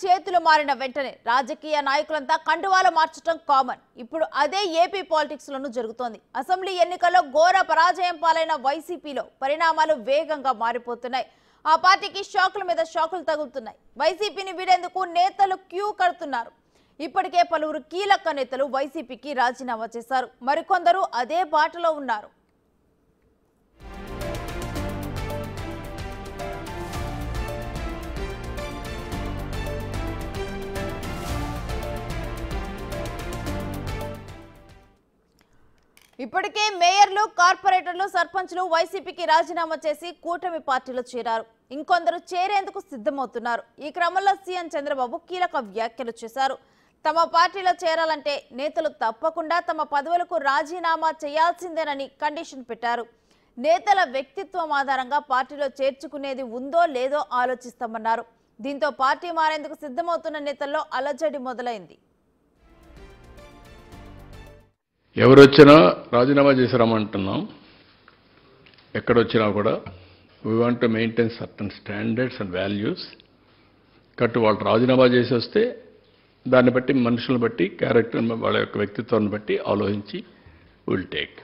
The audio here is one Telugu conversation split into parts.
చేతులు మారిన వెంటనే రాజకీయ నాయకులంతా కండువాలు మార్చడం కామన్. ఇప్పుడు అదే ఏపీ పాలిటిక్స్ లోనూ జరుగుతోంది. అసెంబ్లీ ఎన్నికల్లో ఘోర పరాజయం పాలైన వైసీపీలో పరిణామాలు వేగంగా మారిపోతున్నాయి. ఆ పార్టీకి షాకుల మీద షాకులు తగులుతున్నాయి. వైసీపీని వీడేందుకు నేతలు క్యూ కడుతున్నారు. ఇప్పటికే పలువురు కీలక నేతలు వైసీపీకి రాజీనామా చేశారు. మరికొందరు అదే బాటలో ఉన్నారు. ఇప్పటికే మేయర్లు, కార్పొరేటర్లు, సర్పంచ్లు వైసీపీకి రాజీనామా చేసి కూటమి పార్టీలో చేరారు. ఇంకొందరు చేరేందుకు సిద్ధమవుతున్నారు. ఈ క్రమంలో సీఎం చంద్రబాబు కీలక వ్యాఖ్యలు చేశారు. తమ పార్టీలో చేరాలంటే నేతలు తప్పకుండా తమ పదవులకు రాజీనామా చేయాల్సిందేనని కండిషన్ పెట్టారు. నేతల వ్యక్తిత్వం ఆధారంగా పార్టీలో చేర్చుకునేది ఉందో లేదో ఆలోచిస్తామన్నారు. దీంతో పార్టీ మారేందుకు సిద్ధమవుతున్న నేతల్లో అలజడి మొదలైంది. ఎవరొచ్చినా రాజీనామా చేసి రమ్మంటున్నాం. ఎక్కడొచ్చినా కూడా we want to maintain certain standards and values. కట్టు వాళ్ళు రాజీనామా చేసి వస్తే దాన్ని బట్టి మనుషులను బట్టి క్యారెక్టర్ వాళ్ళ యొక్క వ్యక్తిత్వాన్ని బట్టి ఆలోచించి విల్ టేక్.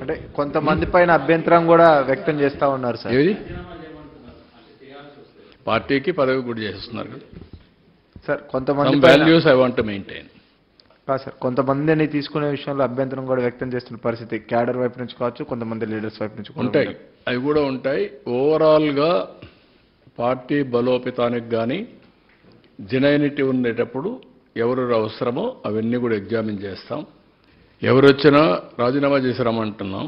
అంటే కొంతమంది పైన అభ్యంతరం కూడా వ్యక్తం చేస్తూ ఉన్నారు సార్. ఏది పార్టీకి పదవి కూడా చేస్తున్నారు సార్. కొంతమంది values I want to maintain. Sir కొంతమందిని తీసుకునే విషయంలో అభ్యంతరం కూడా వ్యక్తం చేస్తున్న పరిస్థితి క్యాడర్ వైపు నుంచి కావచ్చు, కొంతమంది లీడర్స్ వైపు నుంచి ఉంటాయి. అవి కూడా ఉంటాయి. ఓవరాల్గా పార్టీ బలోపేతానికి కానీ జెన్యూనిటీ ఉండేటప్పుడు ఎవరు అవసరమో అవన్నీ కూడా ఎగ్జామిన్ చేస్తాం. ఎవరొచ్చినా రాజీనామా చేసి రమ్మంటున్నాం.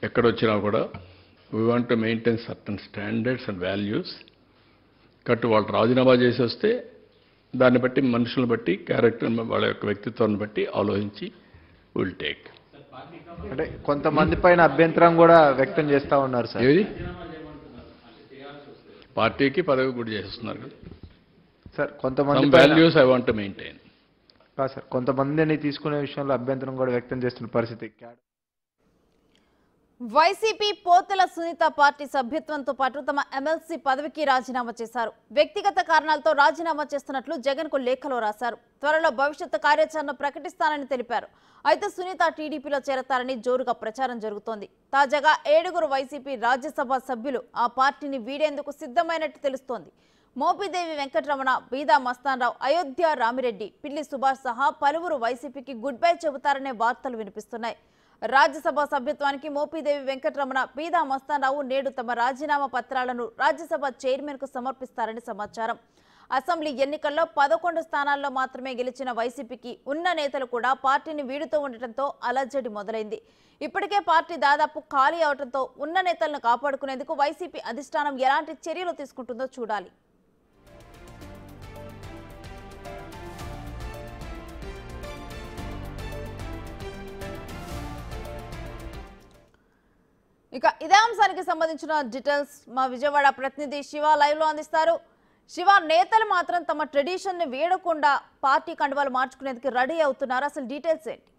ఎక్కడొచ్చినా కూడా we want to maintain certain standards and values. కట్టు వాళ్ళు రాజీనామా చేసి వస్తే దాన్ని బట్టి మనుషులను బట్టి క్యారెక్టర్ వాళ్ళ యొక్క వ్యక్తిత్వాన్ని బట్టి ఆలోచించి విల్ టేక్. అంటే కొంతమంది పైన అభ్యంతరం కూడా వ్యక్తం చేస్తూ ఉన్నారు సార్. ఏది పార్టీకి పదవి కూడా చేస్తున్నారు సార్. కొంతమంది values I want to maintain. Sir కొంతమందిని తీసుకునే విషయంలో అభ్యంతరం కూడా వ్యక్తం చేస్తున్న పరిస్థితి. వైసీపీ పోతల సునీత పార్టీ సభ్యత్వంతో పాటు తమ ఎమ్మెల్సీ పదవికి రాజీనామా చేశారు. వ్యక్తిగత కారణాలతో రాజీనామా చేస్తున్నట్లు జగన్ కు లేఖలో రాశారు. త్వరలో భవిష్యత్తు కార్యాచరణ ప్రకటిస్తానని తెలిపారు. అయితే సునీత టీడీపీలో చేరతారని జోరుగా ప్రచారం జరుగుతోంది. తాజాగా 7 వైసీపీ రాజ్యసభ సభ్యులు ఆ పార్టీని వీడేందుకు సిద్ధమైనట్టు తెలుస్తోంది. మోపిదేవి వెంకటరమణ, బీదా మస్తాన్రావు, అయోధ్య రామిరెడ్డి, పిల్లి సుభాష్ సహా పలువురు వైసీపీకి గుడ్ బై చెబుతారనే వార్తలు వినిపిస్తున్నాయి. రాజ్యసభ సభ్యత్వానికి మోపిదేవి వెంకటరమణ, బీదా మస్తాన్రావు నేడు తమ రాజీనామా పత్రాలను రాజ్యసభ చైర్మన్ కు సమర్పిస్తారని సమాచారం. అసెంబ్లీ ఎన్నికల్లో 11 స్థానాల్లో మాత్రమే గెలిచిన వైసీపీకి ఉన్న నేతలు కూడా పార్టీని వీడుతూ ఉండటంతో అలజడి మొదలైంది. ఇప్పటికే పార్టీ దాదాపు ఖాళీ అవడంతో ఉన్న నేతలను కాపాడుకునేందుకు వైసీపీ అధిష్టానం ఎలాంటి చర్యలు తీసుకుంటుందో చూడాలి. ఇక ఇదే అంశానికి సంబంధించిన డీటెయిల్స్ మా విజయవాడ ప్రతినిధి శివ లైవ్ లో అందిస్తారు. శివ, నేతలు మాత్రం తమ ట్రెడిషన్ ని వీడకుండా పార్టీ కండువాలు మార్చుకునేందుకు రెడీ అవుతున్నారు. అసలు డీటెయిల్స్ ఏంటి?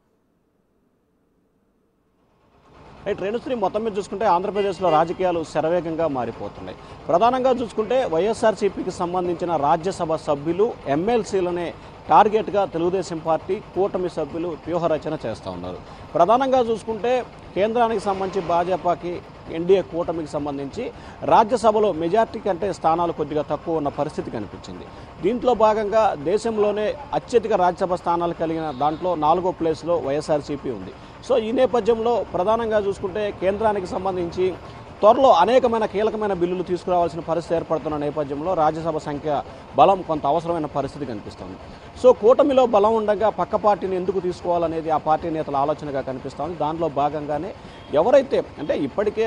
రేణుశ్రీ, మొత్తం మీద చూసుకుంటే ఆంధ్రప్రదేశ్లో రాజకీయాలు శరవేగంగా మారిపోతున్నాయి. ప్రధానంగా చూసుకుంటే వైఎస్ఆర్సీపీకి సంబంధించిన రాజ్యసభ సభ్యులు, ఎమ్మెల్సీలనే టార్గెట్గా తెలుగుదేశం పార్టీ కూటమి సభ్యులు వ్యూహరచన చేస్తూ ఉన్నారు. ప్రధానంగా చూసుకుంటే కేంద్రానికి సంబంధించి భాజపాకి, ఎన్డీఏ కూటమికి సంబంధించి రాజ్యసభలో మెజార్టీ కంటే స్థానాలు కొద్దిగా తక్కువ ఉన్న పరిస్థితి కనిపించింది. దీంట్లో భాగంగా దేశంలోనే అత్యధిక రాజ్యసభ స్థానాలు కలిగిన దాంట్లో 4వ ప్లేస్లో వైఎస్ఆర్సీపీ ఉంది. సో ఈ నేపథ్యంలో ప్రధానంగా చూసుకుంటే కేంద్రానికి సంబంధించి త్వరలో అనేకమైన కీలకమైన బిల్లులు తీసుకురావాల్సిన పరిస్థితి ఏర్పడుతున్న నేపథ్యంలో రాజ్యసభ సంఖ్య బలం కొంత అవసరమైన పరిస్థితి కనిపిస్తుంది. సో కూటమిలో బలం ఉండగా పక్క పార్టీని ఎందుకు తీసుకోవాలనేది ఆ పార్టీ నేతల ఆలోచనగా కనిపిస్తుంది. దానిలో భాగంగానే ఎవరైతే అంటే ఇప్పటికే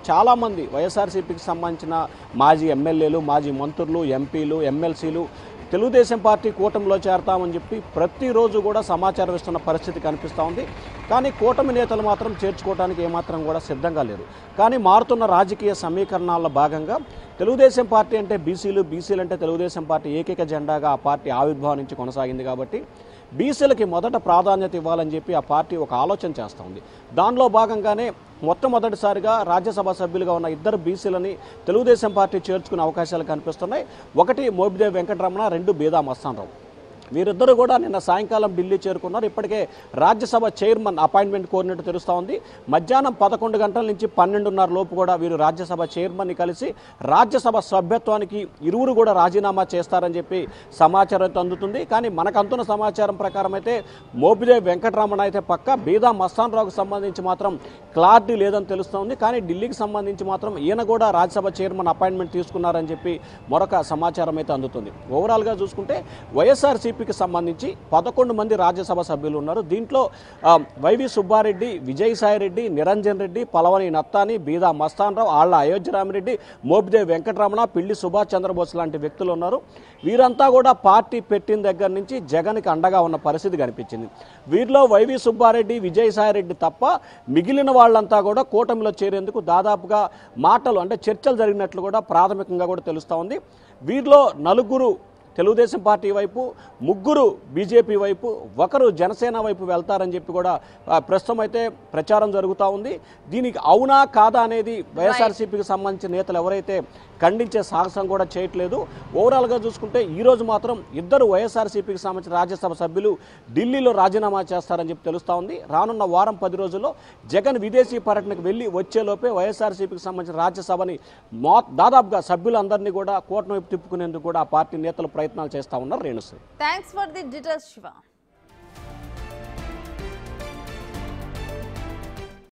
చాలామంది వైఎస్ఆర్సీపీకి సంబంధించిన మాజీ ఎమ్మెల్యేలు, మాజీ మంత్రులు, ఎంపీలు, ఎమ్మెల్సీలు తెలుగుదేశం పార్టీ కూటమిలో చేరతామని చెప్పి ప్రతిరోజు కూడా సమాచారం ఇస్తున్న పరిస్థితి కనిపిస్తూ ఉంది. కానీ కూటమి నేతలు మాత్రం చేర్చుకోవడానికి ఏమాత్రం కూడా సిద్ధంగా లేరు. కానీ మారుతున్న రాజకీయ సమీకరణాల్లో భాగంగా తెలుగుదేశం పార్టీ అంటే బీసీలు, బీసీలు అంటే తెలుగుదేశం పార్టీ ఏకైక జెండాగా ఆ పార్టీ ఆవిర్భావం నుంచి కొనసాగింది కాబట్టి బీసీలకి మొదట ప్రాధాన్యత ఇవ్వాలని చెప్పి ఆ పార్టీ ఒక ఆలోచన చేస్తూ ఉంది. దానిలో భాగంగానే మొట్టమొదటిసారిగా రాజ్యసభ సభ్యులుగా ఉన్న ఇద్దరు బీసీలని తెలుగుదేశం పార్టీ చేర్చుకునే అవకాశాలు కనిపిస్తున్నాయి. ఒకటి మోపిదేవి వెంకటరమణ, రెండు బీదా మస్తానరావు. వీరిద్దరూ కూడా నిన్న సాయంకాలం ఢిల్లీ చేరుకున్నారు. ఇప్పటికే రాజ్యసభ చైర్మన్ అపాయింట్మెంట్ కోరినట్టు తెలుస్తూ ఉంది. మధ్యాహ్నం 11 గంటల నుంచి 12:30 లోపు కూడా వీరు రాజ్యసభ చైర్మన్ని కలిసి రాజ్యసభ సభ్యత్వానికి ఇరువురు కూడా రాజీనామా చేస్తారని చెప్పి సమాచారం అయితే అందుతుంది. కానీ మనకు అందుతున్న సమాచారం ప్రకారం అయితే మోపిదేవి వెంకటరమణ అయితే పక్క, బీదా మస్తానరావుకు సంబంధించి మాత్రం క్లారిటీ లేదని తెలుస్తోంది. కానీ ఢిల్లీకి సంబంధించి మాత్రం ఈయన కూడా రాజ్యసభ చైర్మన్ అపాయింట్మెంట్ తీసుకున్నారని చెప్పి మరొక సమాచారం అయితే అందుతుంది. ఓవరాల్గా చూసుకుంటే వైఎస్ఆర్సీపీకి సంబంధించి 11 మంది రాజ్యసభ సభ్యులు ఉన్నారు. దీంట్లో వైవి సుబ్బారెడ్డి, విజయసాయిరెడ్డి, నిరంజన్ రెడ్డి, పలవని నత్తాని, బీదా మస్తానరావు, ఆళ్ల అయోధ్యరామిరెడ్డి, మోపిదేవి వెంకటరమణ, పిల్లి సుభాష్ చంద్రబోస్ లాంటి వ్యక్తులు ఉన్నారు. వీరంతా కూడా పార్టీ పెట్టిన దగ్గర నుంచి జగన్కి అండగా ఉన్న పరిస్థితి కనిపించింది. వీరిలో వైవి సుబ్బారెడ్డి, విజయసాయిరెడ్డి తప్ప మిగిలిన వాళ్ళంతా కూడా కూటమిలో చేరేందుకు దాదాపుగా మాటలు అంటే చర్చలు జరిగినట్లు కూడా ప్రాథమికంగా కూడా తెలుస్తూ ఉంది. వీరిలో 4 తెలుగుదేశం పార్టీ వైపు, 3 బీజేపీ వైపు, 1 జనసేన వైపు వెళ్తారని చెప్పి కూడా ప్రస్తుతం అయితే ప్రచారం జరుగుతూ ఉంది. దీనికి అవునా కాదా అనేది వైఎస్ఆర్సీపీకి సంబంధించిన నేతలు ఎవరైతే ఖండించే సాహసం కూడా చేయట్లేదు. ఓవరాల్గా చూసుకుంటే ఈరోజు మాత్రం ఇద్దరు వైఎస్ఆర్సీపీకి సంబంధించిన రాజ్యసభ సభ్యులు ఢిల్లీలో రాజీనామా చేస్తారని చెప్పి తెలుస్తూ ఉంది. రానున్న వారం 10 రోజుల్లో జగన్ విదేశీ పర్యటనకు వెళ్ళి వచ్చేలోపే వైఎస్ఆర్సీపీకి సంబంధించిన రాజ్యసభని దాదాపుగా సభ్యులందరినీ కూడా కూటమి వైపు తిప్పుకునేందుకు కూడా ఆ పార్టీ నేతలు ప్రయత్నాలు చేస్తూ ఉన్నారు. Renusri, thanks for the details Shiva.